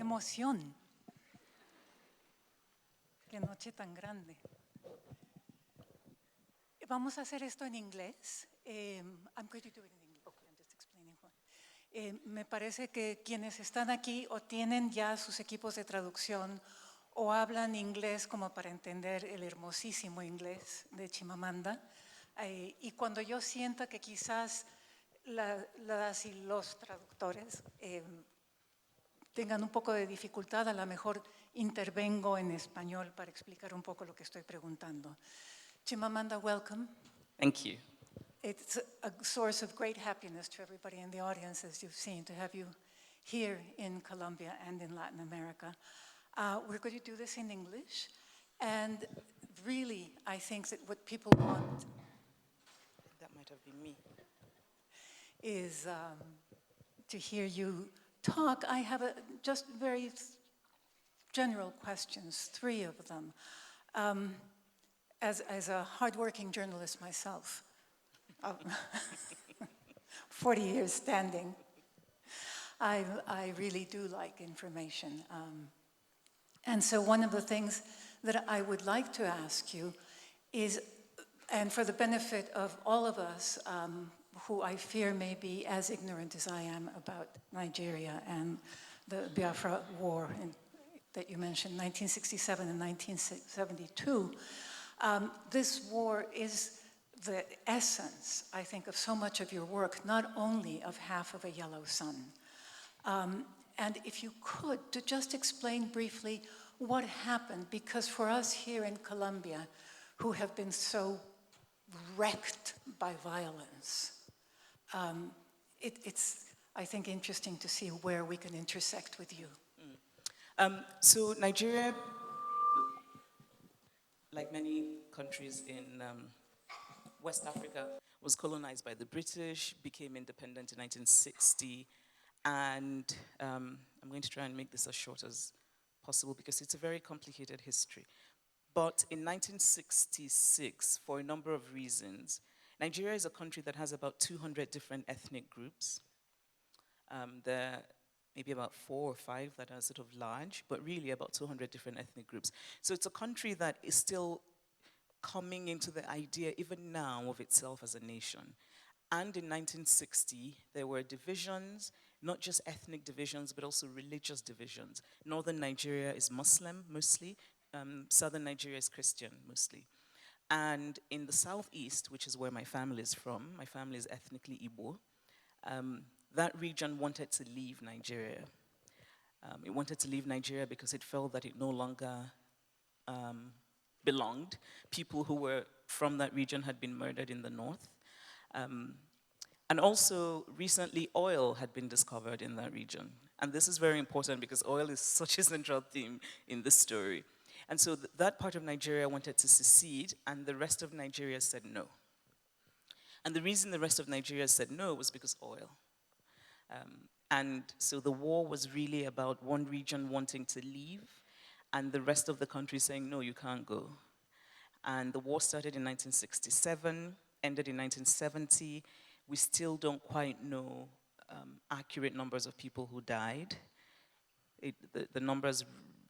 emoción. Qué noche tan grande. Vamos a hacer esto en inglés. I'm going to do it in English. Okay, I'm just explaining why. Me parece que quienes están aquí o tienen ya sus equipos de traducción o hablan inglés como para entender el hermosísimo inglés de Chimamanda. Y cuando yo sienta que quizás las y los traductores tengan un poco de dificultad, a lo mejor intervengo en español para explicar un poco lo que estoy preguntando. Chimamanda, welcome. Thank you. It's a source of great happiness to everybody in the audience, as you've seen, to have you here in Colombia and in Latin America. We're going to do this in English, and really, I think that what people want That might have been me. is to hear you talk. I have just very general questions, 3 of them. As a hardworking journalist myself, 40 years standing, I really do like information. And so one of the things that I would like to ask you is, and for the benefit of all of us who I fear may be as ignorant as I am about Nigeria and the Biafra War that you mentioned, 1967 and 1972, this war is the essence, I think, of so much of your work, not only of Half of a Yellow Sun. And if you could, to just explain briefly what happened, because for us here in Colombia, who have been so wrecked by violence, it's, I think, interesting to see where we can intersect with you. So Nigeria, like many countries in West Africa, was colonized by the British, became independent in 1960, and I'm going to try and make this as short as possible because it's a very complicated history. But in 1966, for a number of reasons, Nigeria is a country that has about 200 different ethnic groups. There are maybe about 4 or 5 that are sort of large, but really about 200 different ethnic groups. So it's a country that is still coming into the idea, even now, of itself as a nation. And in 1960, there were divisions, not just ethnic divisions, but also religious divisions. Northern Nigeria is Muslim, mostly. Southern Nigeria is Christian, mostly. And in the southeast, which is where my family is from, my family is ethnically Igbo, that region wanted to leave Nigeria. It wanted to leave Nigeria because it felt that it no longer belonged. People who were from that region had been murdered in the north. And also, recently, oil had been discovered in that region. And this is very important because oil is such a central theme in this story. And so that part of Nigeria wanted to secede, and the rest of Nigeria said no. And the reason the rest of Nigeria said no was because oil. And so the war was really about one region wanting to leave, and the rest of the country saying, no, you can't go. And the war started in 1967, ended in 1970. We still don't quite know accurate numbers of people who died. The numbers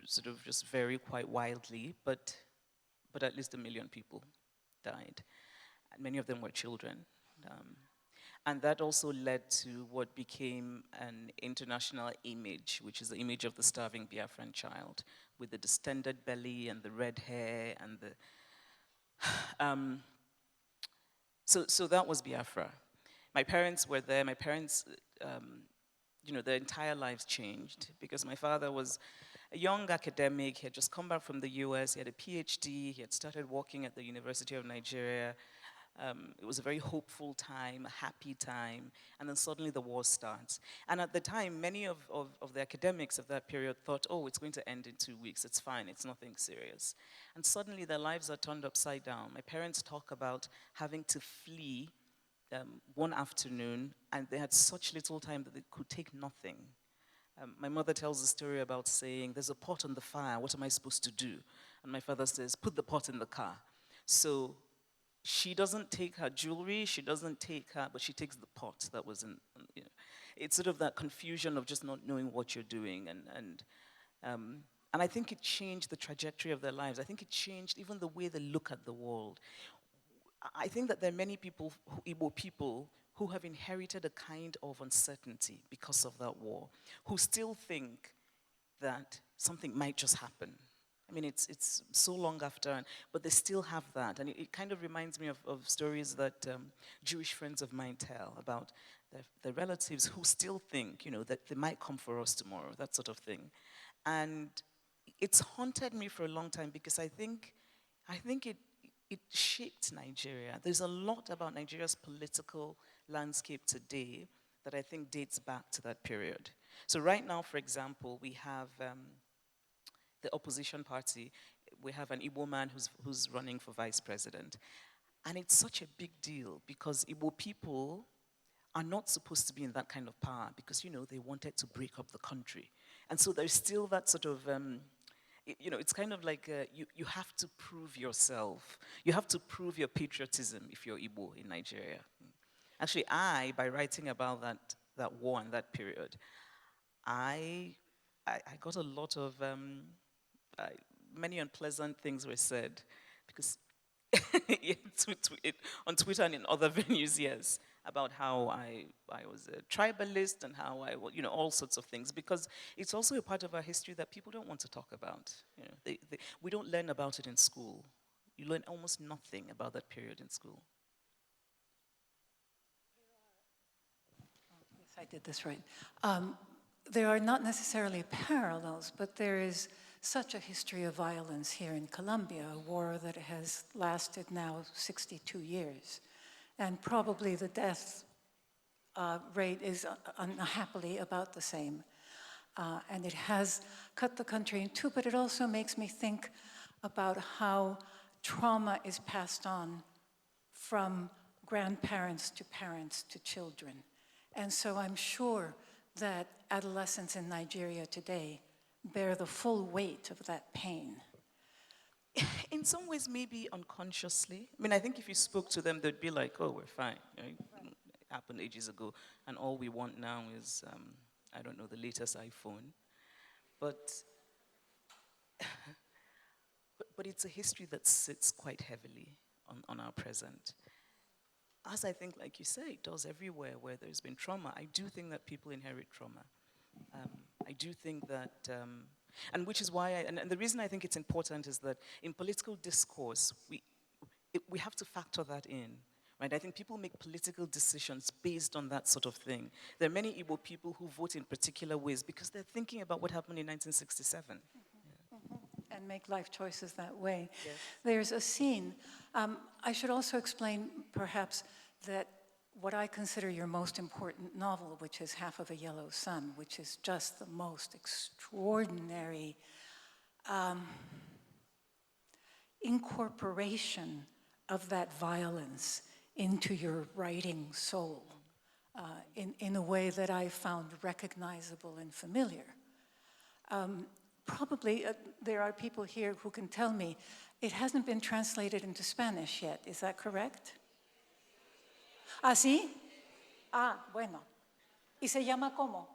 sort of just vary quite wildly, but at least 1 million people died. And many of them were children. And that also led to what became an international image, which is the image of the starving Biafran child, with the distended belly and the red hair and the... So that was Biafra. My parents were there. My parents, their entire lives changed because my father was a young academic. He had just come back from the US. He had a PhD. He had started working at the University of Nigeria. It was a very hopeful time, a happy time, and then suddenly the war starts. And at the time, many of the academics of that period thought, oh, it's going to end in 2 weeks, it's fine, it's nothing serious. And suddenly their lives are turned upside down. My parents talk about having to flee one afternoon, and they had such little time that they could take nothing. My mother tells a story about saying, there's a pot on the fire, what am I supposed to do? And my father says, put the pot in the car. So she doesn't take her jewelry, she doesn't take her, but she takes the pot that was in, it's sort of that confusion of just not knowing what you're doing. And And I think it changed the trajectory of their lives. I think it changed even the way they look at the world. I think that there are many people, Igbo people, who have inherited a kind of uncertainty because of that war, who still think that something might just happen. I mean, it's so long after, but they still have that. And it kind of reminds me of stories that Jewish friends of mine tell about their relatives who still think, that they might come for us tomorrow, that sort of thing. And it's haunted me for a long time because I think it shaped Nigeria. There's a lot about Nigeria's political landscape today that I think dates back to that period. So right now, for example, we have the opposition party. We have an Igbo man who's running for vice president. And it's such a big deal because Igbo people are not supposed to be in that kind of power because, they wanted to break up the country. And so there's still that sort of, it's kind of like you have to prove yourself. You have to prove your patriotism if you're Igbo in Nigeria. Actually, by writing about that war and that period, I got a lot of, many unpleasant things were said because on Twitter and in other venues, yes, about how I was a tribalist and how all sorts of things, because it's also a part of our history that people don't want to talk about. We don't learn about it in school. You learn almost nothing about that period in school. Yes, I did this right. There are not necessarily parallels, but there is such a history of violence here in Colombia, a war that has lasted now 62 years. And probably the death rate is unhappily about the same. And it has cut the country in two, but it also makes me think about how trauma is passed on from grandparents to parents to children. And so I'm sure that adolescents in Nigeria today bear the full weight of that pain. In some ways, maybe unconsciously. I mean, I think if you spoke to them, they'd be like, oh, we're fine. Right? It happened ages ago. And all we want now is, I don't know, the latest iPhone. But it's a history that sits quite heavily on our present. As I think, like you say, it does everywhere where there's been trauma. I do think that people inherit trauma. I do think that, and which is why, and the reason I think it's important is that in political discourse, we have to factor that in, right? I think people make political decisions based on that sort of thing. There are many Igbo people who vote in particular ways because they're thinking about what happened in 1967. Mm-hmm. And make life choices that way. Yes. There's a scene. I should also explain, perhaps, that what I consider your most important novel, which is Half of a Yellow Sun, which is just the most extraordinary incorporation of that violence into your writing soul in a way that I found recognizable and familiar. Probably there are people here who can tell me it hasn't been translated into Spanish yet. Is that correct? ¿Ah, sí? Ah, bueno. ¿Y se llama cómo?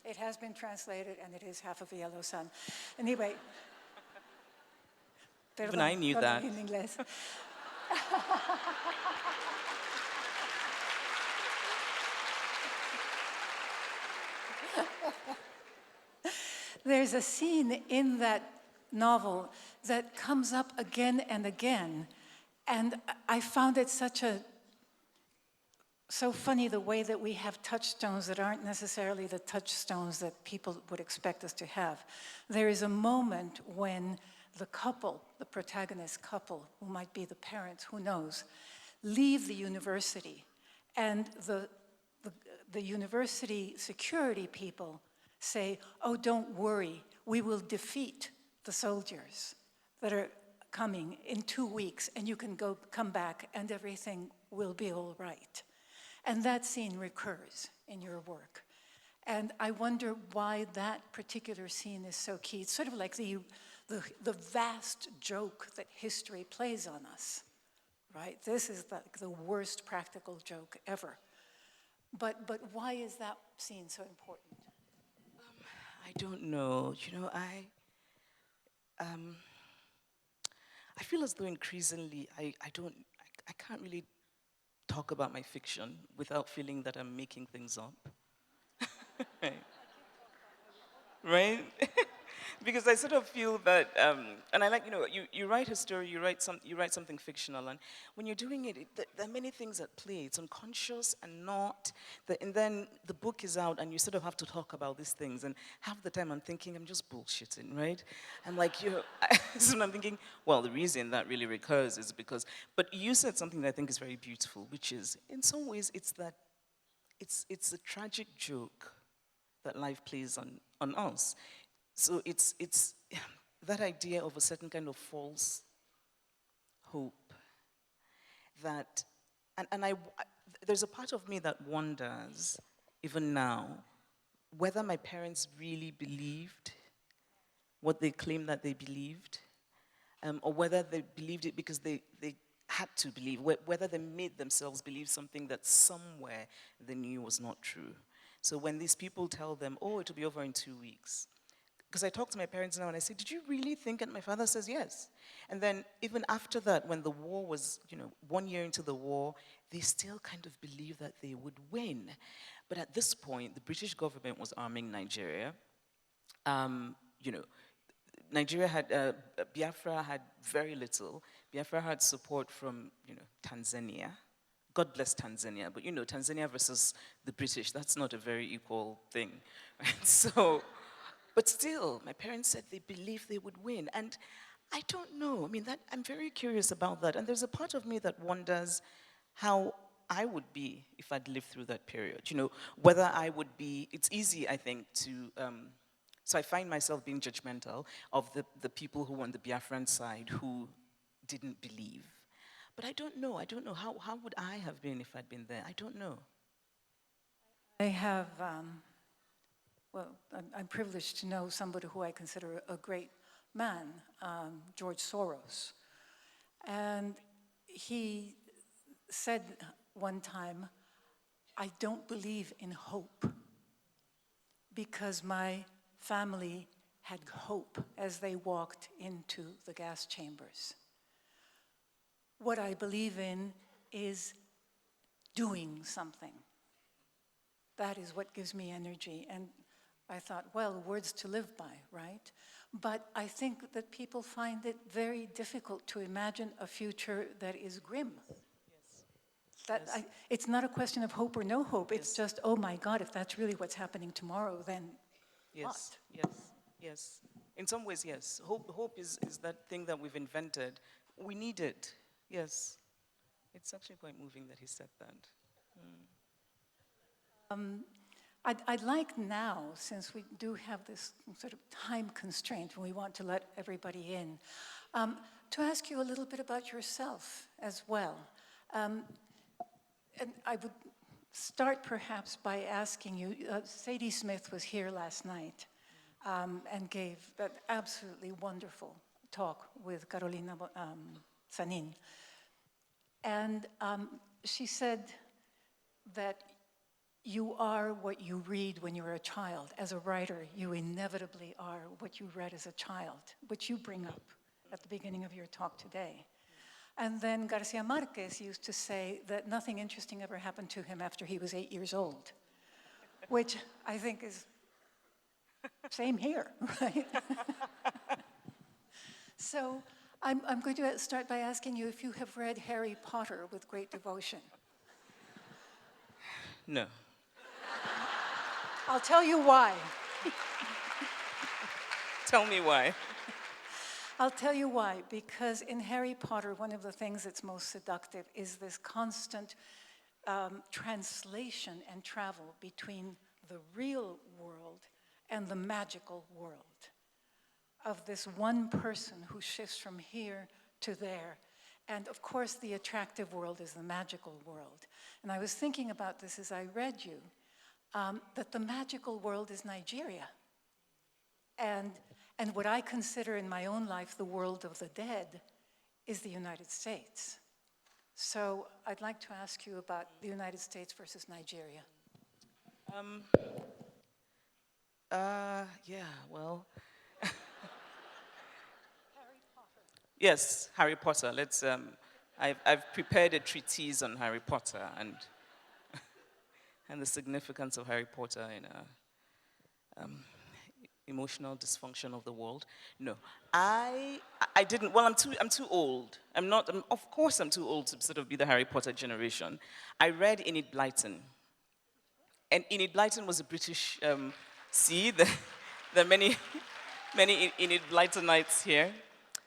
It has been translated, and it is Half of a Yellow Sun. Anyway. Even I knew that. En inglés. There's a scene in that novel that comes up again and again, and I found it so funny the way that we have touchstones that aren't necessarily the touchstones that people would expect us to have. There is a moment when the couple, the protagonist couple, who might be the parents, who knows, leave the university, and the university security people say, oh, don't worry, we will defeat the soldiers that are coming in 2 weeks, and you can come back and everything will be all right. And that scene recurs in your work. And I wonder why that particular scene is so key. It's sort of like the vast joke that history plays on us, right? This is the worst practical joke ever. But why is that scene so important? I don't know. I feel as though increasingly I can't really talk about my fiction without feeling that I'm making things up. Right? Because I sort of feel that, and I like, you write a story, you write something fictional, and when you're doing it, there are many things at play. It's unconscious and not, and then the book is out, and you sort of have to talk about these things, and half the time I'm thinking, I'm just bullshitting, right? I'm like, so I'm thinking, well, the reason that really recurs is because, but you said something that I think is very beautiful, which is, in some ways, it's a tragic joke that life plays on us. So it's that idea of a certain kind of false hope that, there's a part of me that wonders, even now, whether my parents really believed what they claimed that they believed, or whether they believed it because they had to believe, whether they made themselves believe something that somewhere they knew was not true. So when these people tell them, oh, it'll be over in 2 weeks, because I talk to my parents now and I say, did you really think? And my father says, yes. And then even after that, when the war was, 1 year into the war, they still kind of believed that they would win. But at this point, the British government was arming Nigeria. You know, Nigeria had, Biafra had very little. Biafra had support from, Tanzania. God bless Tanzania, but Tanzania versus the British, that's not a very equal thing. Right? So, but still, my parents said they believed they would win. And I don't know, I'm very curious about that. And there's a part of me that wonders how I would be if I'd lived through that period. Whether I would be, it's easy, I think, to, so I find myself being judgmental of the people who were on the Biafran side who didn't believe. But I don't know, how would I have been if I'd been there? I don't know. I have, well, I'm privileged to know somebody who I consider a great man, George Soros. And he said one time, I don't believe in hope because my family had hope as they walked into the gas chambers. What I believe in is doing something. That is what gives me energy. And I thought, well, words to live by, right? But I think that people find it very difficult to imagine a future that is grim. Yes. It's not a question of hope or no hope. Yes. It's just, oh my God, if that's really what's happening tomorrow, then yes. what? Yes. In some ways, yes. Hope is that thing that we've invented. We need it. Yes. It's actually quite moving that he said that. I'd like now, since we do have this sort of time constraint and we want to let everybody in, to ask you a little bit about yourself as well. And I would start perhaps by asking you, Sadie Smith was here last night and gave that absolutely wonderful talk with Carolina Sanin. And she said that you are what you read when you're a child. As a writer, you inevitably are what you read as a child, which you bring up at the beginning of your talk today. And then Garcia Marquez used to say that nothing interesting ever happened to him after he was 8 years old, which I think is same here, right? So I'm going to start by asking you if you have read Harry Potter with great devotion. No. I'll tell you why. Tell me why. I'll tell you why, because in Harry Potter, one of the things that's most seductive is this constant translation and travel between the real world and the magical world of this one person who shifts from here to there. And of course, the attractive world is the magical world. And I was thinking about this as I read you, that the magical world is Nigeria. And what I consider in my own life the world of the dead is the United States. So I'd like to ask you about the United States versus Nigeria. Yeah, well, yes, Harry Potter. I've prepared a treatise on Harry Potter and the significance of Harry Potter in emotional dysfunction of the world. No, I didn't. Well, I'm too old. I'm not. Of course, I'm too old to sort of be the Harry Potter generation. I read Enid Blyton, and Enid Blyton was a British. See the many many Enid Blytonites here.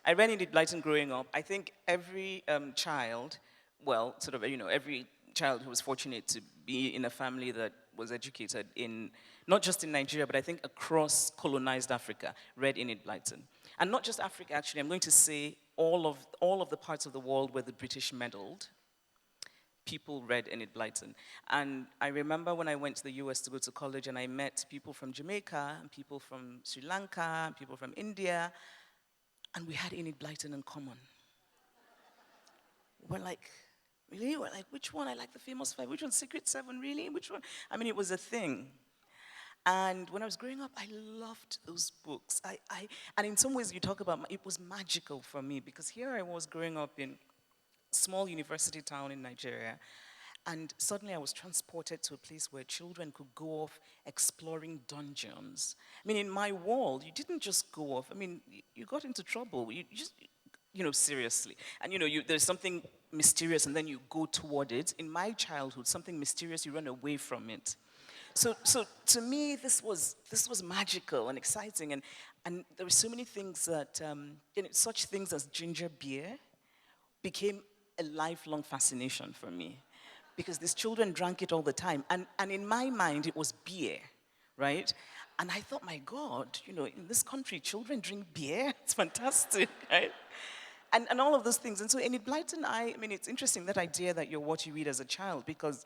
I read Enid Blyton growing up. I think every child, well, sort of, every child who was fortunate to be in a family that was educated in, not just in Nigeria, but I think across colonized Africa, read Enid Blyton. And not just Africa, actually, I'm going to say all of the parts of the world where the British meddled, people read Enid Blyton. And I remember when I went to the US to go to college and I met people from Jamaica, and people from Sri Lanka, and people from India, and we had Enid Blyton in common. We're like, really? We're like, which one? I like the famous five. Which one? Secret Seven, really? Which one? I mean, it was a thing. And when I was growing up, I loved those books. And in some ways, you talk about, it was magical for me because here I was growing up in small university town in Nigeria. And suddenly I was transported to a place where children could go off exploring dungeons. I mean, in my world, you didn't just go off. I mean, you got into trouble. You just, seriously. And, there's something mysterious and then you go toward it. In my childhood, something mysterious, you run away from it. So to me, this was magical and exciting. And there were so many things that, such things as ginger beer became a lifelong fascination for me because these children drank it all the time. And in my mind, it was beer, right? And I thought, my God, in this country, children drink beer? It's fantastic, right? And all of those things. And so Enid Blyton, I mean, it's interesting, that idea that you're what you read as a child, because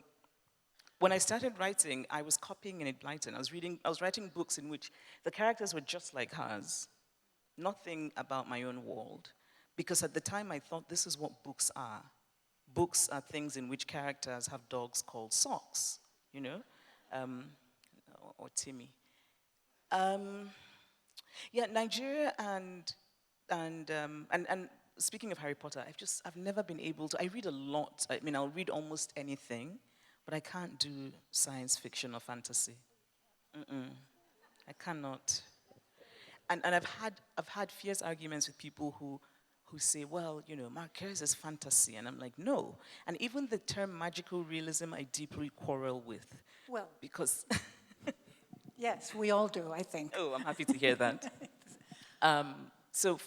when I started writing, I was copying Enid Blyton. I was writing books in which the characters were just like hers, nothing about my own world. Because at the time, I thought this is what books are. Books are things in which characters have dogs called Socks, or Timmy. Yeah, Nigeria and speaking of Harry Potter, I've never been able to. I read a lot. I mean, I'll read almost anything, but I can't do science fiction or fantasy. I cannot. And I've had fierce arguments with people who say, well, Marquez is fantasy. And I'm like, no. And even the term magical realism, I deeply quarrel with. Well, because. yes, we all do, I think. Oh, I'm happy to hear that. So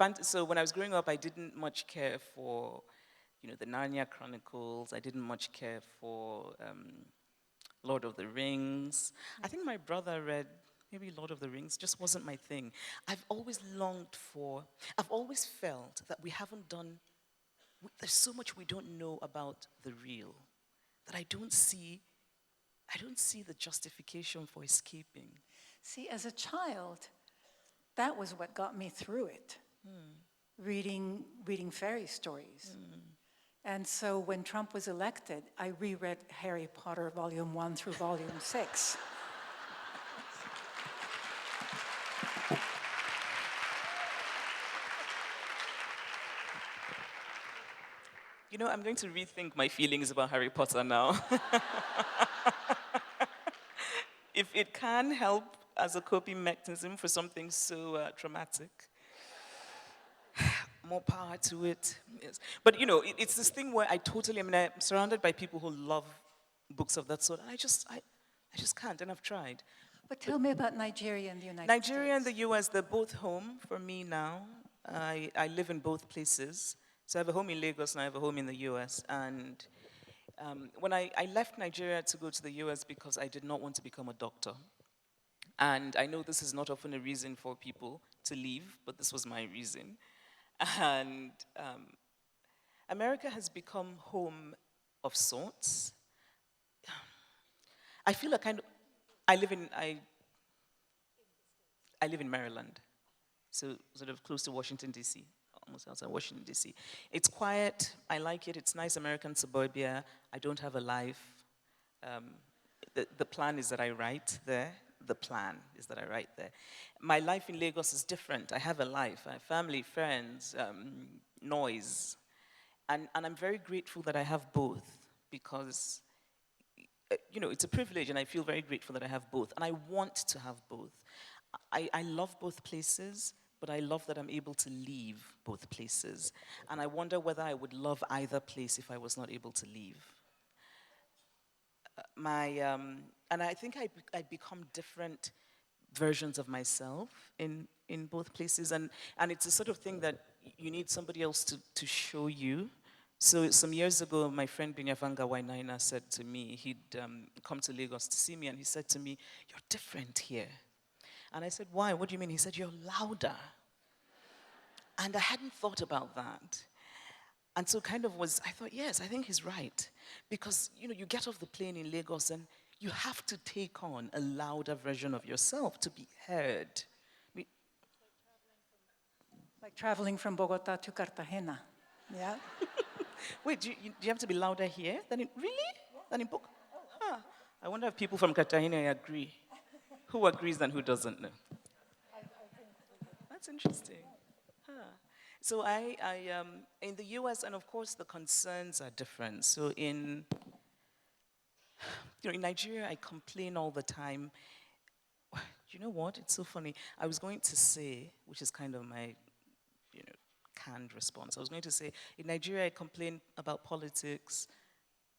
when I was growing up, I didn't much care for, the Narnia Chronicles. I didn't much care for Lord of the Rings. I think my brother read maybe Lord of the Rings, just wasn't my thing. I've always felt that we haven't done, there's so much we don't know about the real, that I don't see the justification for escaping. See, as a child, that was what got me through it, reading fairy stories. And so when Trump was elected, I reread Harry Potter Volume 1 through Volume 6. I'm going to rethink my feelings about Harry Potter now. If it can help as a coping mechanism for something so traumatic, more power to it. Yes. But, it's this thing where I'm surrounded by people who love books of that sort, and I just can't, and I've tried. But tell me about Nigeria and the United States. Nigeria and the US, they're both home for me now. I live in both places. So I have a home in Lagos and I have a home in the US. And when I left Nigeria to go to the US because I did not want to become a doctor. And I know this is not often a reason for people to leave, but this was my reason. And America has become home of sorts. I feel like I live in Maryland, so sort of close to Washington, D.C., almost outside Washington, D.C. It's quiet. I like it. It's nice American suburbia. I don't have a life. The plan is that I write there, the plan is that I write there. My life in Lagos is different. I have a life. I have family, friends, noise. And I'm very grateful that I have both because, it's a privilege and I feel very grateful that I have both. And I want to have both. I love both places, but I love that I'm able to leave both places. And I wonder whether I would love either place if I was not able to leave. And I think I become different versions of myself in both places. And it's a sort of thing that you need somebody else to show you. So some years ago, my friend Binyavanga Wainaina said to me, he'd come to Lagos to see me, and he said to me, "You're different here." And I said, "Why? What do you mean?" He said, "You're louder." And I hadn't thought about that. And so I thought, yes, I think he's right. Because, you get off the plane in Lagos and you have to take on a louder version of yourself to be heard. Like traveling from Bogota to Cartagena, yeah? Wait, do you have to be louder here really? Than in Bogota? Huh. I wonder if people from Cartagena agree. Who agrees and who doesn't know? That's interesting. Huh. So in the US, and of course the concerns are different. So in Nigeria, I complain all the time. You know what? It's so funny. I was going to say, which is kind of my, canned response. I was going to say, in Nigeria, I complain about politics,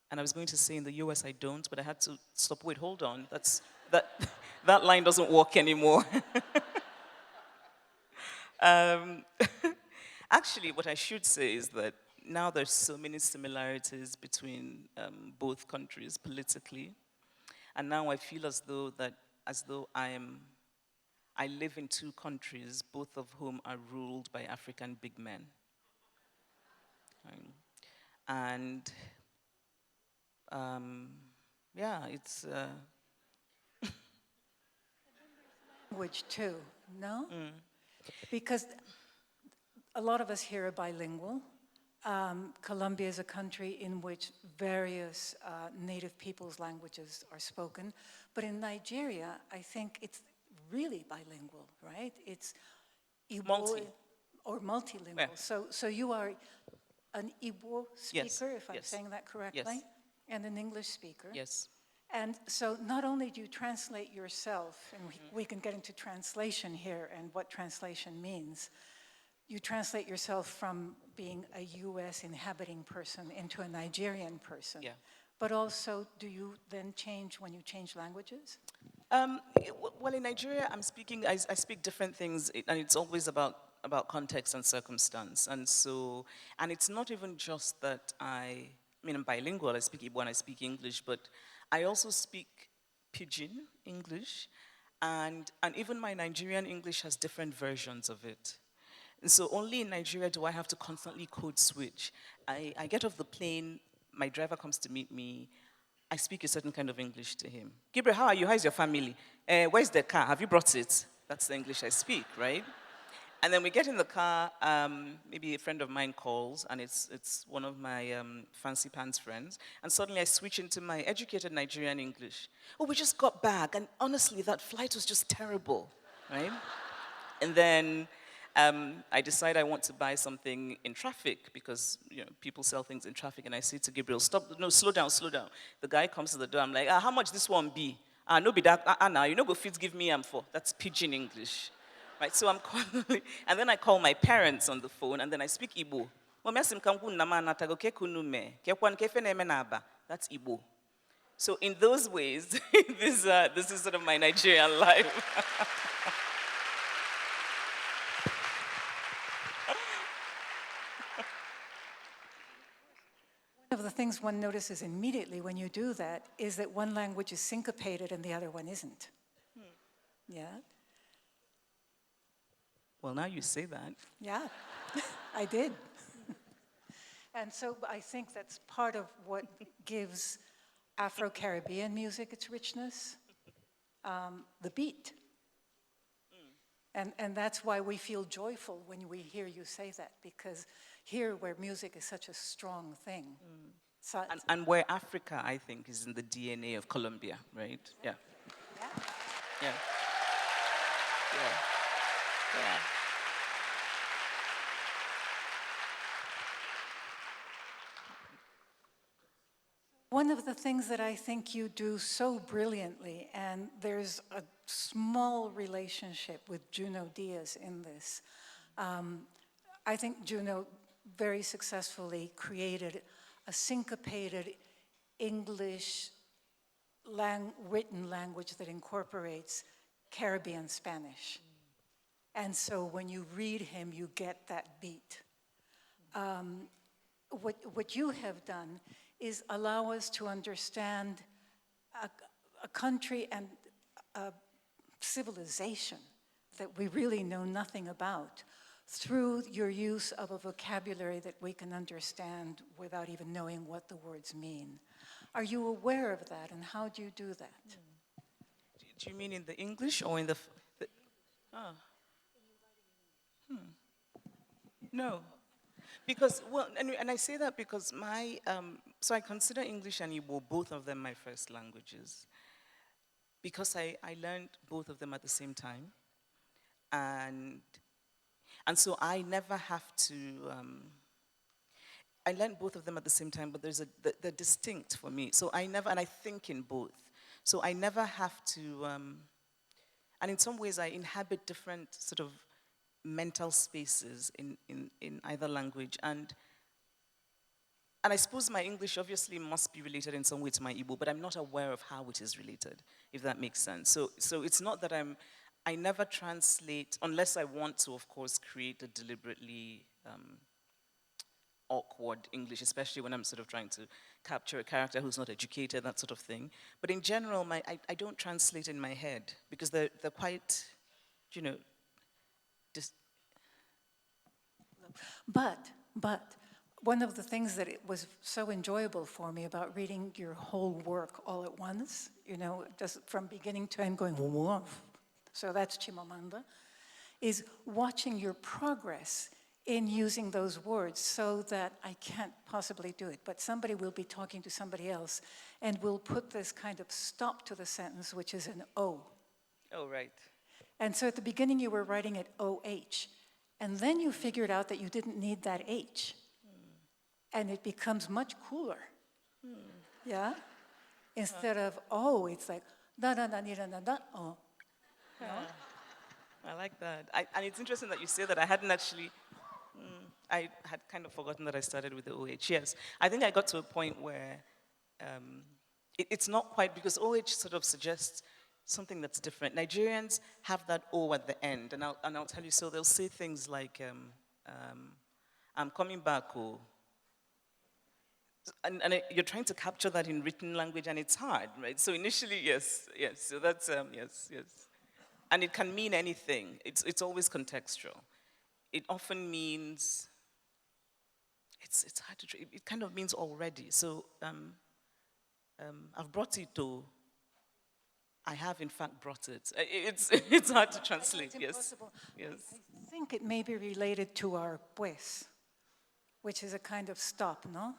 and I was going to say in the US, I don't, but I had to stop. Wait, hold on. That line doesn't work anymore. Actually, what I should say is that now there's so many similarities between both countries politically, and now I feel as though I live in two countries, both of whom are ruled by African big men. And it's Language too, no? Because a lot of us here are bilingual. Colombia is a country in which various native peoples' languages are spoken. But in Nigeria, I think it's really bilingual, right? It's Igbo or multilingual. Yeah. So you are an Igbo speaker, Yes. if I'm saying that correctly, Yes. and an English speaker. Yes. And so not only do you translate yourself, and we can get into translation here and what translation means, you translate yourself from being a US inhabiting person into a Nigerian person. Yeah. But also, do you then change when you change languages? Well, in Nigeria, I speak different things, and it's always about context and circumstance. And it's not even just that I'm bilingual, I speak Igbo and I speak English, but I also speak Pidgin English, and even my Nigerian English has different versions of it. And so only in Nigeria do I have to constantly code switch. I get off the plane, my driver comes to meet me, I speak a certain kind of English to him. Gabriel, how are you? How's your family? Where's the car? Have you brought it? That's the English I speak, right? And then we get in the car, maybe a friend of mine calls, and it's one of my fancy pants friends, and suddenly I switch into my educated Nigerian English. Oh, we just got back, and honestly, that flight was just terrible, right? And then I decide I want to buy something in traffic because people sell things in traffic, and I say to Gabriel, slow down. The guy comes to the door, I'm like, how much this one be? No be that, now, you know go fit give me for. That's pidgin English. Right, so I'm calling, and then I call my parents on the phone, and then I speak Igbo. That's Igbo. So in those ways, this is sort of my Nigerian life. One of the things one notices immediately when you do that is that one language is syncopated and the other one isn't. Yeah? Well, now you say that. Yeah, I did. And so I think that's part of what gives Afro-Caribbean music its richness, the beat. And that's why we feel joyful when we hear you say that, because here where music is such a strong thing. And where Africa, I think, is in the DNA of Colombia, right? Yeah. Yeah. Yeah. Yeah. Yeah. One of the things that I think you do so brilliantly, and there's a small relationship with Junot Diaz in this. I think Junot very successfully created a syncopated English written language that incorporates Caribbean Spanish. And so when you read him, you get that beat. What you have done is allow us to understand a country and a civilization that we really know nothing about through your use of a vocabulary that we can understand without even knowing what the words mean. Are you aware of that, and how do you do that? Do you mean in the English or in the oh. No. Because, well, and I say that because so I consider English and Igbo, both of them my first languages, because I learned both of them at the same time. And so I never have to, I learned both of them at the same time, but they're distinct for me. So and I think in both. So I never have to, and in some ways I inhabit different sort of mental spaces in either language. And I suppose my English obviously must be related in some way to my Igbo, but I'm not aware of how it is related, if that makes sense. So it's not that I never translate, unless I want to, of course, create a deliberately awkward English, especially when I'm sort of trying to capture a character who's not educated, that sort of thing. But in general, I don't translate in my head, because they're quite, just... But one of the things that it was so enjoyable for me about reading your whole work all at once, just from beginning to end going, whoa, so that's Chimamanda, is watching your progress in using those words, so that I can't possibly do it, but somebody will be talking to somebody else and will put this kind of stop to the sentence, which is an O. Oh, right. And so at the beginning you were writing it O-H, and then you figured out that you didn't need that H. And it becomes much cooler. Yeah? Instead of oh, it's like da da da da da da oh. No? I like that. And it's interesting that you say that. I hadn't actually, I had kind of forgotten that I started with the OH. Yes. I think I got to a point where it's not quite, because OH sort of suggests something that's different. Nigerians have that O at the end, and I'll tell you, so they'll say things like, I'm coming back, oh. And you're trying to capture that in written language, and it's hard, right? So initially, yes. So that's, yes. And it can mean anything. It's always contextual. It often means, it's hard to, it kind of means already. So I've brought it to, I have in fact brought it. It's hard to translate, yes. Yes. I think it may be related to our pues, which is a kind of stop, no?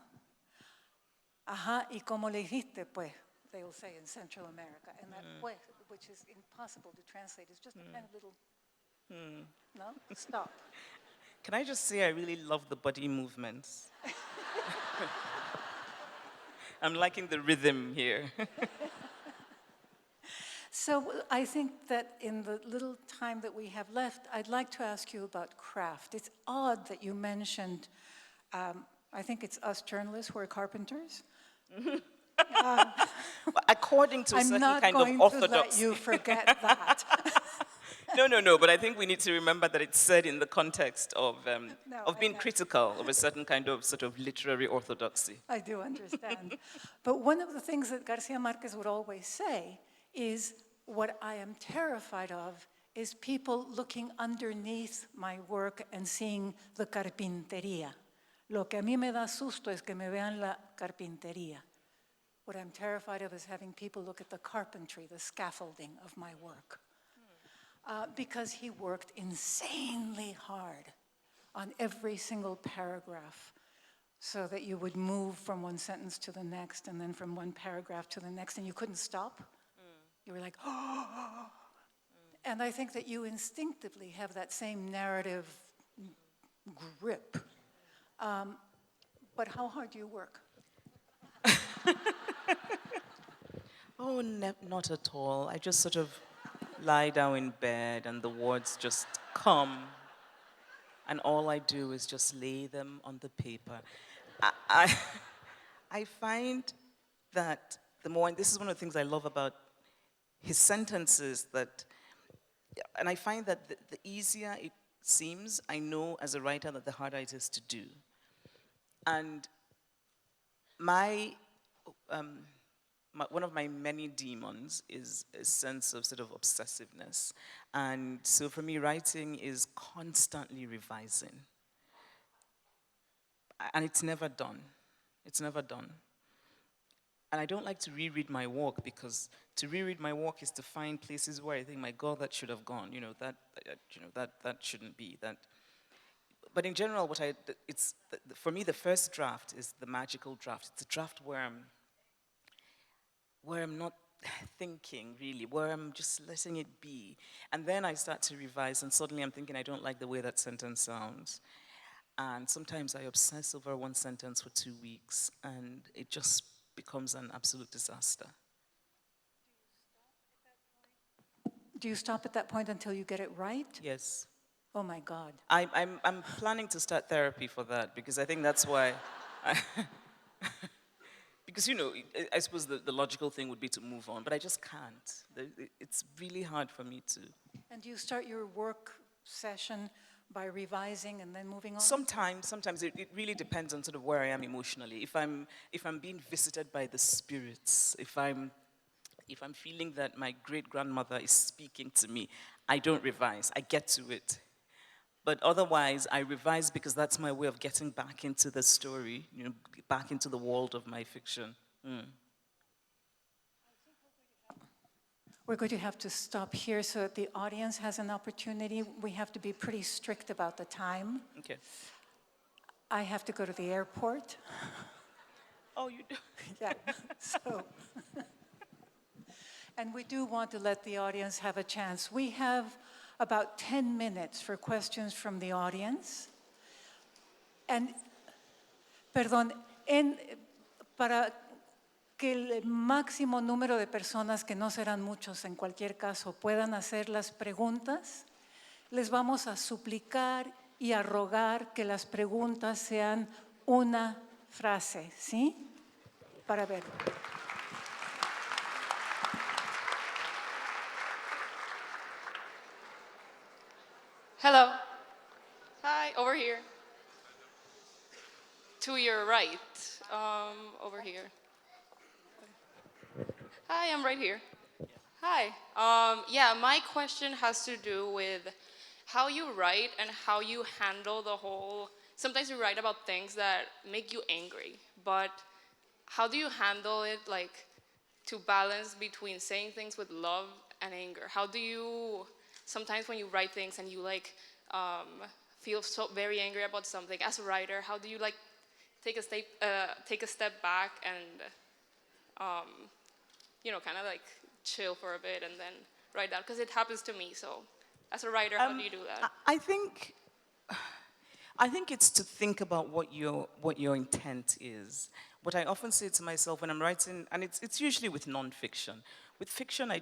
Ajá, y como le dijiste, pues, they will say in Central America. And that pues, which is impossible to translate, is just a kind of little, no? Stop. Can I just say I really love the body movements? I'm liking the rhythm here. So I think that in the little time that we have left, I'd like to ask you about craft. It's odd that you mentioned, I think it's us journalists who are carpenters. According to a certain kind of orthodoxy. I'm not going to let you forget that. No, but I think we need to remember that it's said in the context of being critical of a certain kind of sort of literary orthodoxy. I do understand. But one of the things that Garcia Marquez would always say is, what I am terrified of is people looking underneath my work and seeing the carpintería. Lo que a mí me da susto es que me vean la carpintería. What I'm terrified of is having people look at the carpentry, the scaffolding of my work. Because he worked insanely hard on every single paragraph, so that you would move from one sentence to the next, and then from one paragraph to the next, and you couldn't stop. You were like, oh, And I think that you instinctively have that same narrative grip. But how hard do you work? Oh, not at all. I just sort of lie down in bed and the words just come. And all I do is just lay them on the paper. I, I find that the more, and this is one of the things I love about his sentences, that, and I find that the easier it seems, I know as a writer that the harder it is to do. And one of my many demons is a sense of sort of obsessiveness. And so for me, writing is constantly revising. And it's never done. It's never done. And I don't like to reread my work, because to reread my work is to find places where I think, my God, that should have gone. That shouldn't be. But in general, for me, the first draft is the magical draft. It's a draft where I'm not thinking, really, where I'm just letting it be. And then I start to revise, and suddenly I'm thinking, I don't like the way that sentence sounds. And sometimes I obsess over one sentence for 2 weeks, and it just becomes an absolute disaster. Do you stop at that point until you get it right? Yes. Oh my God. I'm planning to start therapy for that, because I think that's why. Because, I suppose the logical thing would be to move on, but I just can't. It's really hard for me to. And do you start your work session by revising and then moving on? Sometimes it really depends on sort of where I am emotionally. If I'm being visited by the spirits, if I'm feeling that my great-grandmother is speaking to me, I don't revise. I get to it. But otherwise, I revise because that's my way of getting back into the story, back into the world of my fiction. We're going to have to stop here so that the audience has an opportunity. We have to be pretty strict about the time. Okay. I have to go to the airport. Oh, you do? Yeah, so. And we do want to let the audience have a chance. We have about 10 minutes for questions from the audience. And, para que el máximo número de personas, que no serán muchos en cualquier caso, puedan hacer las preguntas, les vamos a suplicar y a rogar que las preguntas sean una frase, ¿sí? Para ver. Hello. Hi, over here. To your right, over here. Hi, I'm right here. Hi. Yeah, my question has to do with how you write and how you handle the whole. Sometimes you write about things that make you angry, but how do you handle it, like, to balance between saying things with love and anger? How do you, sometimes when you write things and you feel so very angry about something, as a writer, how do you take a step back and kind of chill for a bit and then write down? Because it happens to me. So as a writer, how do you do that? I think it's to think about what your intent is. What I often say to myself when I'm writing, and it's usually with nonfiction. With fiction,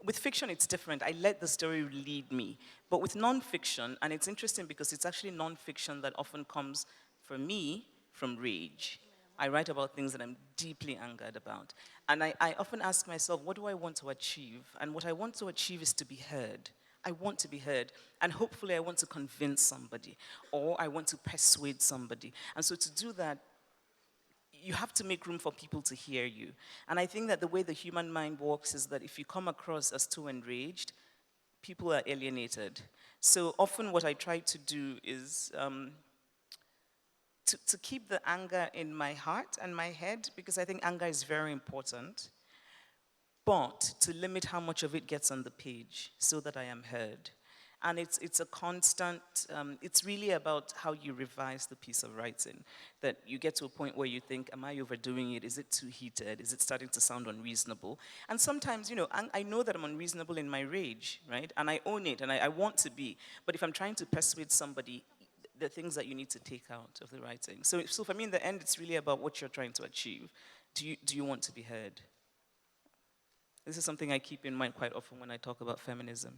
with fiction it's different. I let the story lead me. But with nonfiction, and it's interesting because it's actually nonfiction that often comes, for me, from rage. I write about things that I'm deeply angered about. And I often ask myself, what do I want to achieve? And what I want to achieve is to be heard. I want to be heard. And hopefully I want to convince somebody, or I want to persuade somebody. And so to do that, you have to make room for people to hear you. And I think that the way the human mind works is that if you come across as too enraged, people are alienated. So often what I try to do is to keep the anger in my heart and my head, because I think anger is very important, but to limit how much of it gets on the page so that I am heard. And it's a constant, it's really about how you revise the piece of writing. That you get to a point where you think, am I overdoing it? Is it too heated? Is it starting to sound unreasonable? And sometimes, I know that I'm unreasonable in my rage, right? And I own it, and I want to be. But if I'm trying to persuade somebody, the things that you need to take out of the writing. So for me, in the end, it's really about what you're trying to achieve. Do you want to be heard? This is something I keep in mind quite often when I talk about feminism.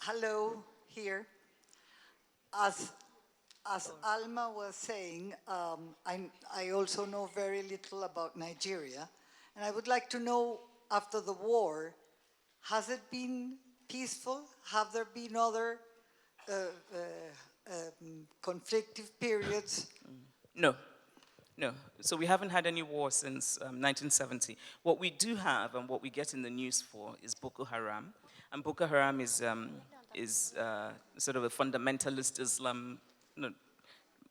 Hello, here. As Alma was saying, I also know very little about Nigeria, and I would like to know, after the war, has it been peaceful? Have there been other conflictive periods? No. So we haven't had any war since 1970. What we do have and what we get in the news for is Boko Haram. And Boko Haram is sort of a fundamentalist Islam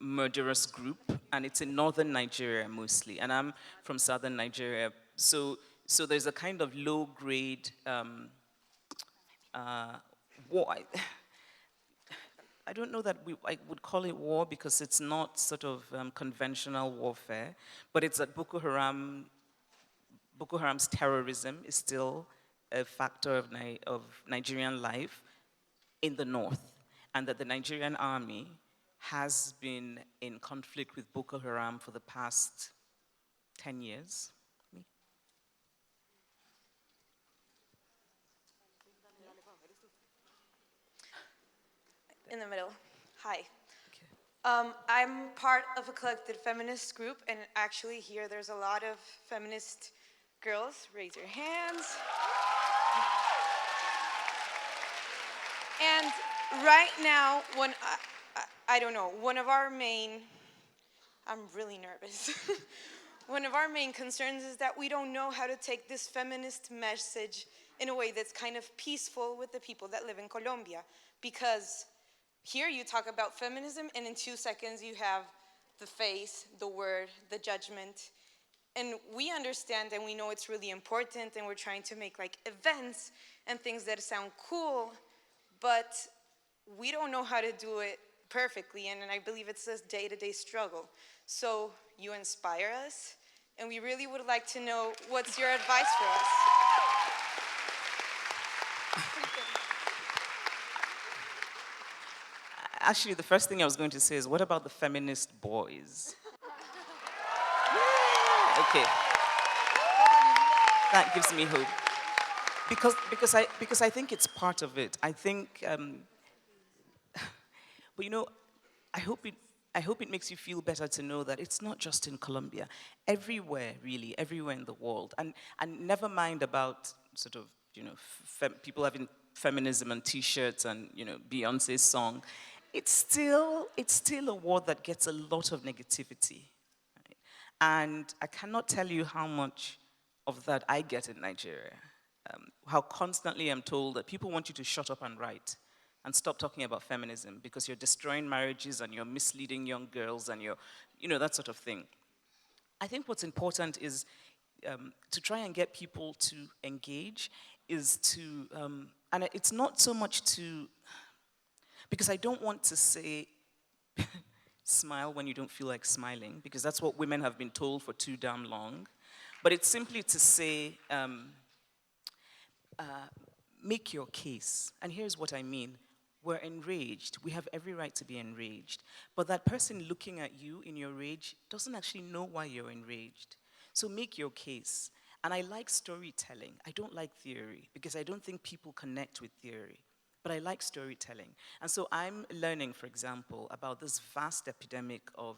murderous group, and it's in northern Nigeria mostly. And I'm from southern Nigeria. So there's a kind of low-grade war. I don't know that I would call it war because it's not sort of conventional warfare, but it's that Boko Haram's terrorism is still a factor of Nigerian life in the north, and that the Nigerian army has been in conflict with Boko Haram for the past 10 years. In the middle. Hi. I'm part of a collected feminist group, and actually here there's a lot of feminist girls. Raise your hands. And right now, I don't know, one of our main, I'm really nervous. One of our main concerns is that we don't know how to take this feminist message in a way that's kind of peaceful with the people that live in Colombia, because here you talk about feminism, and in 2 seconds you have the face, the word, the judgment. And we understand and we know it's really important, and we're trying to make like events and things that sound cool, but we don't know how to do it perfectly, and I believe it's a day-to-day struggle. So you inspire us, and we really would like to know what's your advice for us. Actually, the first thing I was going to say is, what about the feminist boys? Okay. That gives me hope. Because I think it's part of it. I think, but I hope it makes you feel better to know that it's not just in Colombia. Everywhere, really, everywhere in the world. And never mind about sort of, people having feminism and T-shirts and, Beyonce's song. It's still a war that gets a lot of negativity. Right? And I cannot tell you how much of that I get in Nigeria. How constantly I'm told that people want you to shut up and write and stop talking about feminism because you're destroying marriages and you're misleading young girls and you're, that sort of thing. I think what's important is to try and get people to engage, is to, and it's not so much to, because I don't want to say, smile when you don't feel like smiling, because that's what women have been told for too damn long. But it's simply to say, make your case. And here's what I mean. We're enraged. We have every right to be enraged. But that person looking at you in your rage doesn't actually know why you're enraged. So make your case. And I like storytelling. I don't like theory, because I don't think people connect with theory. But I like storytelling. And so I'm learning, for example, about this vast epidemic of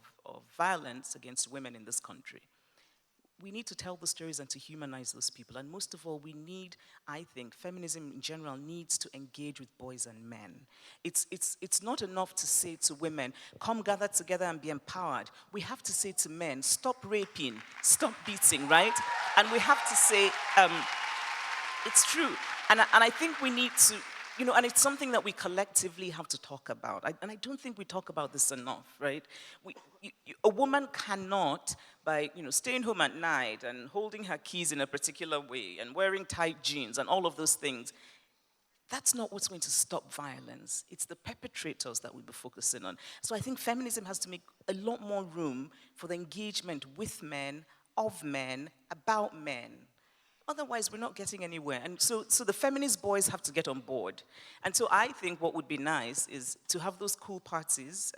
violence against women in this country. We need to tell the stories and to humanize those people. And most of all, we need, I think, feminism in general needs to engage with boys and men. It's not enough to say to women, come gather together and be empowered. We have to say to men, stop raping, stop beating, right? And we have to say, it's true. And I think we need to you know, and it's something that we collectively have to talk about. And I don't think we talk about this enough, right? A woman cannot, by, you know, staying home at night and holding her keys in a particular way and wearing tight jeans and all of those things, that's not what's going to stop violence. It's the perpetrators that we'll be focusing on. So I think feminism has to make a lot more room for the engagement with men, of men, about men. Otherwise, we're not getting anywhere. And so the feminist boys have to get on board. And so I think what would be nice is to have those cool parties,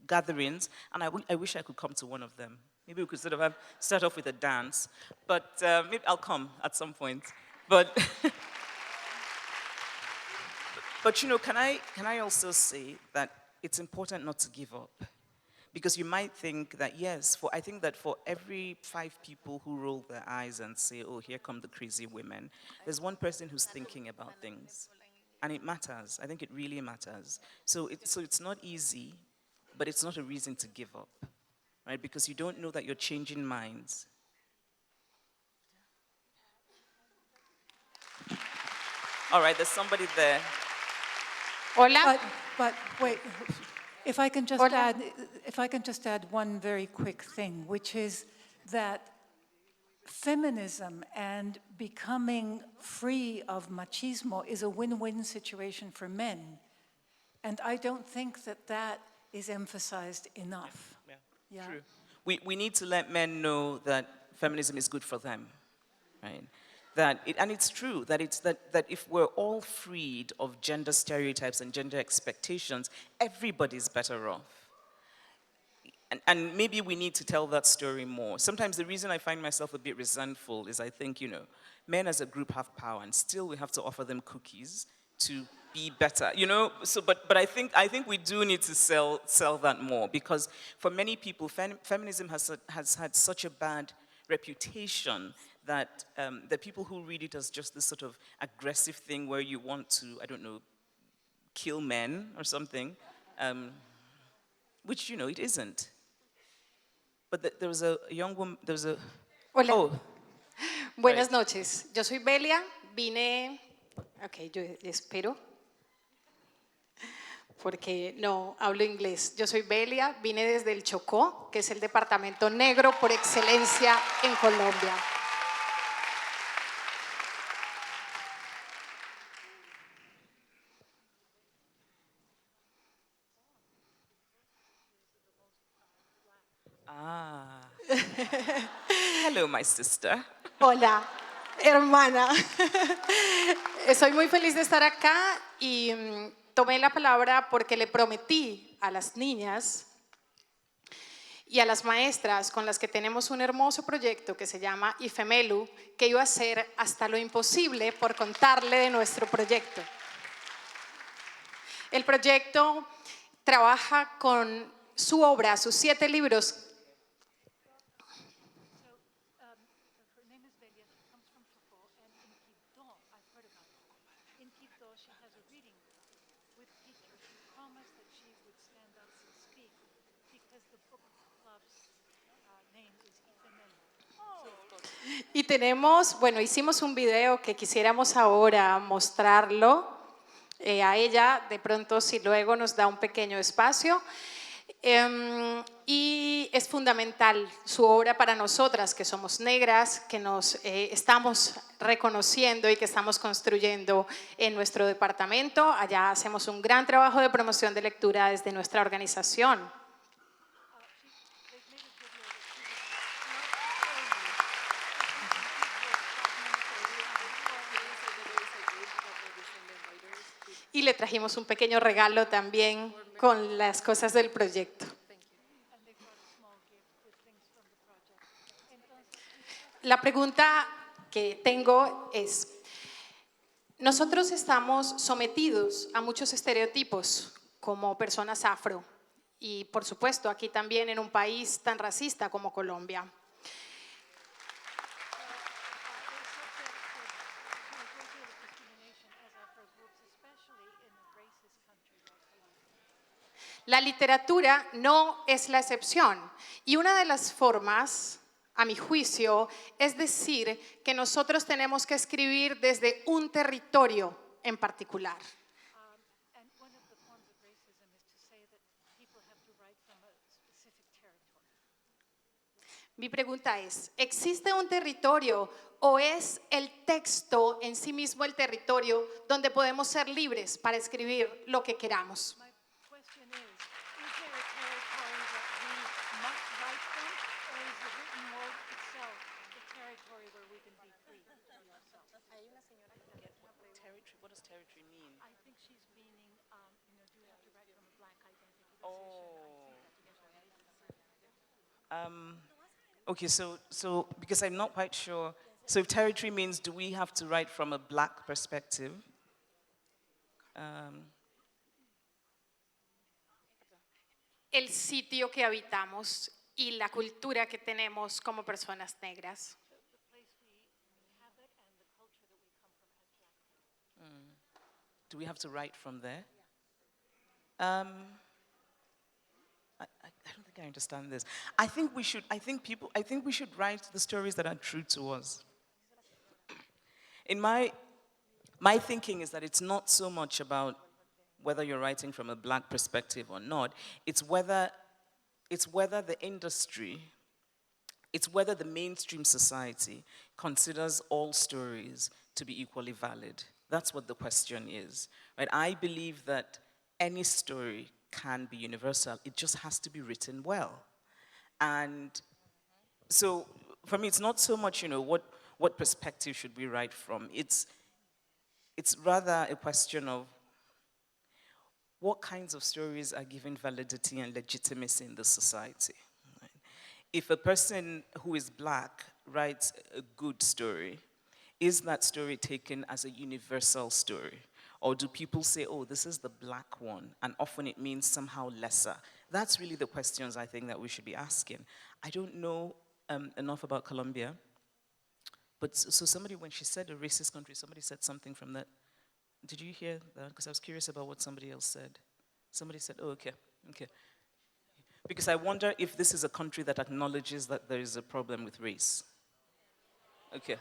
gatherings, and I wish I could come to one of them. Maybe we could sort of start off with a dance. But maybe I'll come at some point. But, but you know, can I also say that it's important not to give up? Because you might think that, yes, I think that for every 5 people who roll their eyes and say, oh, here come the crazy women, there's one person who's thinking about things. And it matters. I think it really matters. So it's not easy, but it's not a reason to give up, right? Because you don't know that you're changing minds. All right, there's somebody there. Hola. But wait, if I can Hola. just add one very quick thing, which is that feminism and becoming free of machismo is a win-win situation for men. And I don't think that is emphasized enough. Yeah. True. We need to let men know that feminism is good for them, right? And it's true that if we're all freed of gender stereotypes and gender expectations, everybody's better off. And maybe we need to tell that story more. Sometimes the reason I find myself a bit resentful is I think, you know, men as a group have power and still we have to offer them cookies to be better, you know? So, but I think we do need to sell that more, because for many people, feminism has had such a bad reputation that the people who read it as just this sort of aggressive thing where you want to, I don't know, kill men or something, which, you know, it isn't. But there was a young woman, there was a... Hola. Oh. Buenas Right. noches. Yo soy Belia, vine... Ok, yo espero. Porque no hablo inglés. Yo soy Belia, vine desde el Chocó, que es el departamento negro por excelencia en Colombia. Hello, my sister. Hola, hermana. Soy muy feliz de estar acá y tomé la palabra porque le prometí a las niñas y a las maestras con las que tenemos un hermoso proyecto que se llama IFEMELU, que iba a hacer hasta lo imposible por contarle de nuestro proyecto. El proyecto trabaja con su obra, sus 7 libros. Y tenemos, bueno, hicimos un video que quisiéramos ahora mostrarlo a ella, de pronto si luego nos da un pequeño espacio. Y es fundamental su obra para nosotras, que somos negras, que nos estamos reconociendo y que estamos construyendo en nuestro departamento. Allá hacemos un gran trabajo de promoción de lectura desde nuestra organización. Y le trajimos un pequeño regalo también con las cosas del proyecto. La pregunta que tengo es, nosotros estamos sometidos a muchos estereotipos como personas afro y por supuesto aquí también en un país tan racista como Colombia. La literatura no es la excepción y una de las formas, a mi juicio, es decir que nosotros tenemos que escribir desde un territorio en particular. And one of the forms of racism is to say that people have to write from a specific territory. Mi pregunta es, ¿existe un territorio o es el texto en sí mismo el territorio donde podemos ser libres para escribir lo que queramos? My question is there a territory that we must write from, or is the written word itself the territory where we can be free to be ourselves? Territory, what does territory mean? I think she's meaning, do you have to write from a black identity position? Okay, so because I'm not quite sure, so if territory means do we have to write from a black perspective? El sitio que habitamos y la cultura que tenemos como personas negras. Do we have to write from there? I don't think I understand this. I think we should write the stories that are true to us. In my thinking is that it's not so much about whether you're writing from a black perspective or not. It's whether the industry, it's whether the mainstream society considers all stories to be equally valid. That's what the question is, right? I believe that any story can be universal. It just has to be written well. And so for me, it's not so much, what perspective should we write from? It's rather a question of what kinds of stories are given validity and legitimacy in the society. Right? If a person who is black writes a good story, is that story taken as a universal story? Or do people say, oh, this is the black one, and often it means somehow lesser? That's really the questions I think that we should be asking. I don't know enough about Colombia, but so somebody, when she said a racist country, somebody said something from that. Did you hear that? Because I was curious about what somebody else said. Somebody said, oh, okay. Because I wonder if this is a country that acknowledges that there is a problem with race. Okay.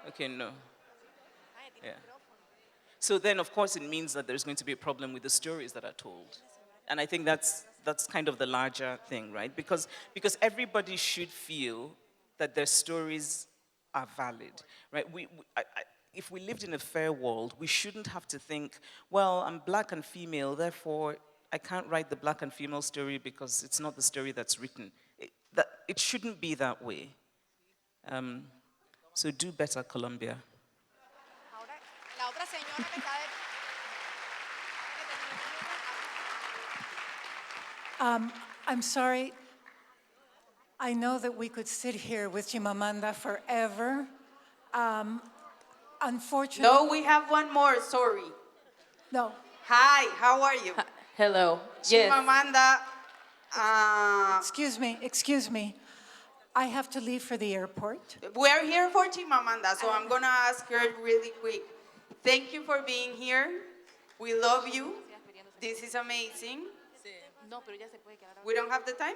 Okay, no. Yeah. So then, of course, it means that there's going to be a problem with the stories that are told. And I think that's kind of the larger thing, right? Because everybody should feel that their stories are valid, right? If we lived in a fair world, we shouldn't have to think, well, I'm black and female, therefore I can't write the black and female story because it's not the story that's written. It shouldn't be that way. So do better, Colombia. La otra señora que está I'm sorry. I know that we could sit here with Chimamanda forever. Unfortunately, No, we have one more, sorry. no. Hi, how are you? Hello. Yes. Chimamanda. Excuse me. I have to leave for the airport. We're here for Chimamanda, so I'm going to ask her really quick. Thank you for being here. We love you. This is amazing. We don't have the time?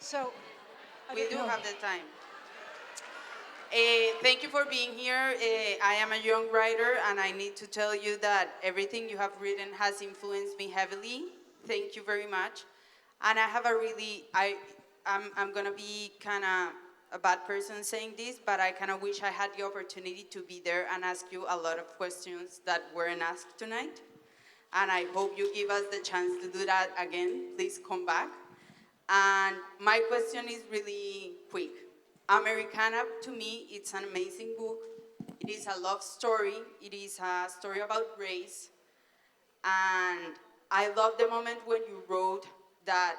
So, We do have the time. Thank you for being here. I am a young writer, and I need to tell you that everything you have written has influenced me heavily. Thank you very much. And I have I'm going to be kind of a bad person saying this, but I kind of wish I had the opportunity to be there and ask you a lot of questions that weren't asked tonight. And I hope you give us the chance to do that again. Please come back. And my question is really quick. Americana, to me, it's an amazing book. It is a love story. It is a story about race. And I love the moment when you wrote that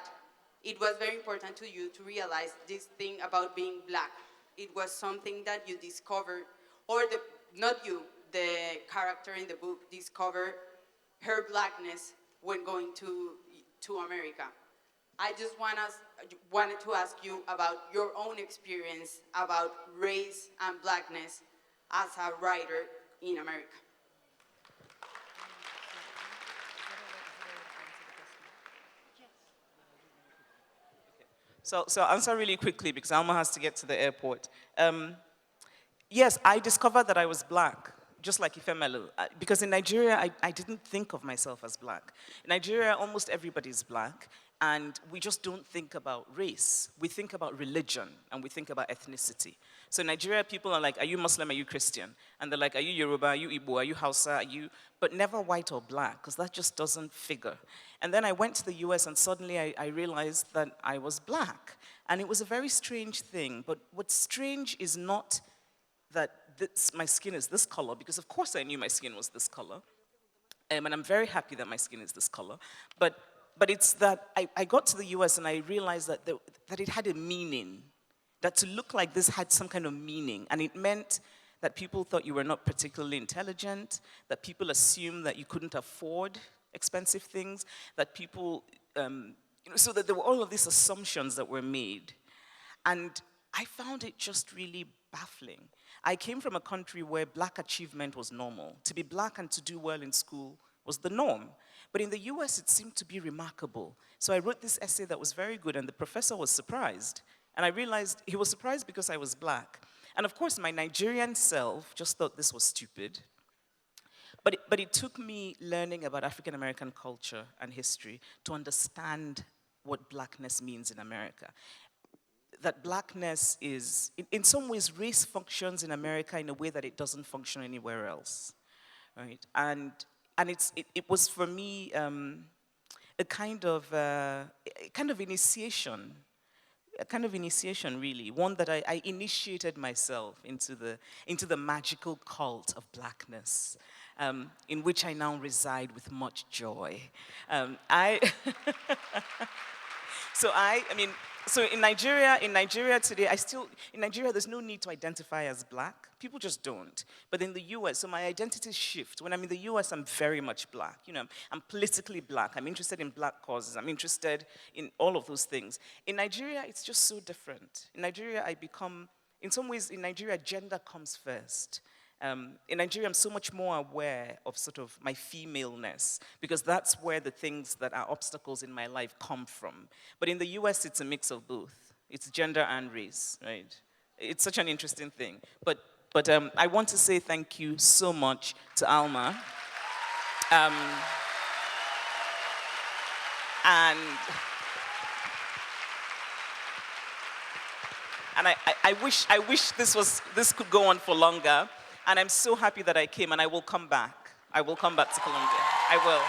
it was very important to you to realize this thing about being black. It was something that you discovered, or not you, the character in the book discovered her blackness when going to America. I just wanted to ask you about your own experience about race and blackness as a writer in America. So I'll answer really quickly because Alma has to get to the airport. Yes, I discovered that I was black, just like Ifemelu. Because in Nigeria, I didn't think of myself as black. In Nigeria, almost everybody's black, and we just don't think about race. We think about religion, and we think about ethnicity. So in Nigeria, people are like, are you Muslim, are you Christian? And they're like, are you Yoruba, are you Igbo, are you Hausa, are you... But never white or black, because that just doesn't figure. And then I went to the US, and suddenly I realized that I was black. And it was a very strange thing. But what's strange is not that my skin is this color, because of course I knew my skin was this color. And I'm very happy that my skin is this color. But it's that I got to the US and I realized that it had a meaning, that to look like this had some kind of meaning. And it meant that people thought you were not particularly intelligent, that people assumed that you couldn't afford expensive things, that people, so that there were all of these assumptions that were made. And I found it just really baffling. I came from a country where black achievement was normal. To be black and to do well in school was the norm. But in the US, it seemed to be remarkable. So I wrote this essay that was very good, and the professor was surprised. And I realized he was surprised because I was black. And of course, my Nigerian self just thought this was stupid. But it took me learning about African American culture and history to understand what blackness means in America. That blackness is, in some ways, race functions in America in a way that it doesn't function anywhere else, right? And it was for me a kind of initiation, really, one that I initiated myself into the magical cult of blackness, in which I now reside with much joy. So in Nigeria today, in Nigeria, there's no need to identify as black. People just don't. But in the US, so my identity shift. When I'm in the US, I'm very much black. You know, I'm politically black. I'm interested in black causes. I'm interested in all of those things. In Nigeria, it's just so different. In Nigeria, in some ways, in Nigeria, gender comes first. In Nigeria, I'm so much more aware of sort of my femaleness, because that's where the things that are obstacles in my life come from. But in the US, it's a mix of both. It's gender and race, right? It's such an interesting thing. But I want to say thank you so much to Alma. And I wish this could go on for longer. And I'm so happy that I came, and I will come back. I will come back to Colombia. I will.